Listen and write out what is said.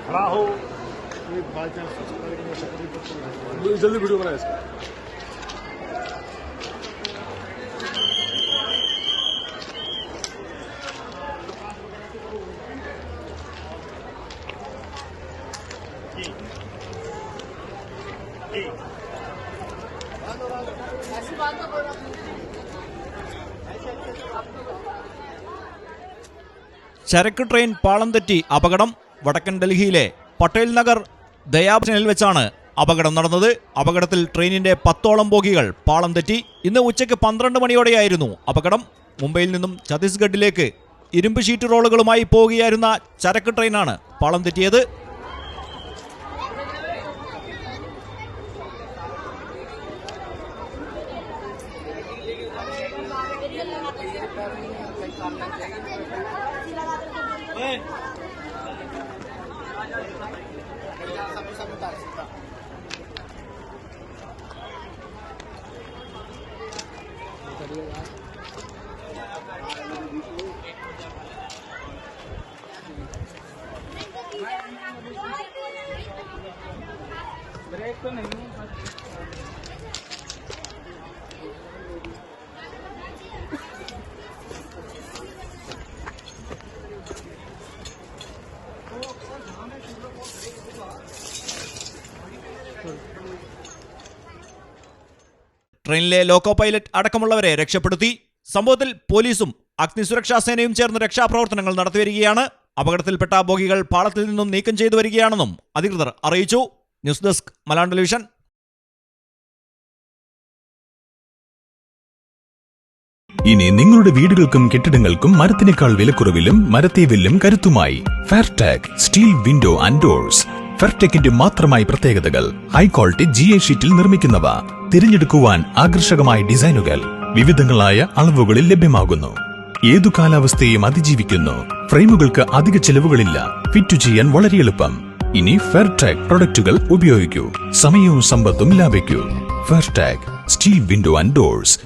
खड़ा हो जल्दी वीडियो बनाए इसका। ചരക്ക് ട്രെയിൻ പാളം തെറ്റി അപകടം. വടക്കൻ ഡൽഹിയിലെ പട്ടേൽ നഗർ ദയാബ് വെച്ചാണ് അപകടം നടന്നത്. അപകടത്തിൽ ട്രെയിനിന്റെ 10ഓളം ബോഗികൾ പാളം തെറ്റി. ഇന്ന് ഉച്ചയ്ക്ക് 12 മണിയോടെയായിരുന്നു അപകടം. മുംബൈയിൽ നിന്നും ഛത്തീസ്ഗഡിലേക്ക് ഇരുമ്പ് ഷീറ്റ് റോളുകളുമായി പോവുകയായിരുന്ന ചരക്ക് ട്രെയിനാണ് പാളം തെറ്റിയത്. ब्रेक तो नहीं है। ട്രെയിനിലെ ലോക്കോ പൈലറ്റ് അടക്കമുള്ളവരെ രക്ഷപ്പെടുത്തി. സംഭവത്തിൽ പോലീസും അഗ്നിസുരക്ഷാ സേനയും ചേർന്ന് രക്ഷാപ്രവർത്തനങ്ങൾ നടത്തിവരികയാണ്. അപകടത്തിൽപ്പെട്ട ബോഗികൾ പാളത്തിൽ നിന്നും നീക്കം ചെയ്തു വരികയാണെന്നും അധികൃതർ അറിയിച്ചു. News desk Malayalam television. ഇനി നിങ്ങളുടെ വീടുകൾക്കും കെട്ടിടങ്ങൾക്കും മരത്തിനേക്കാൾ വിലക്കുറവിലും മരത്തേവിലും കരുത്തുമായി ഫെയർടെക് സ്റ്റീൽ വിൻഡോ ആൻഡ് ഡോർസ്. ഫെയർടെക്കിന്റെ മാത്രമായി പ്രത്യേകതകൾ. ഹൈ ക്വാളിറ്റി GA ഷീറ്റിൽ നിർമ്മിക്കുന്നവ. തിരഞ്ഞെടുക്കുവാൻ ആകർഷകമായ ഡിസൈനുകൾ വിവിധങ്ങളായ അളവുകളിൽ ലഭ്യമാകുന്നു. ഏതു കാലാവസ്ഥയും അതിജീവിക്കുന്നു. ഫ്രെയിമുകൾക്ക് അധിക ചെലവുകളില്ല. ഫിറ്റ് ചെയ്യാൻ വളരെ എളുപ്പം. ഇനി ഫെയർടെക് പ്രൊഡക്റ്റുകൾ ഉപയോഗിക്കൂ. സമയവും സമ്പത്തും ലാഭിക്കൂ. ഫെയർടെക് സ്റ്റീൽ വിൻഡോ ആൻഡ് ഡോർസ്.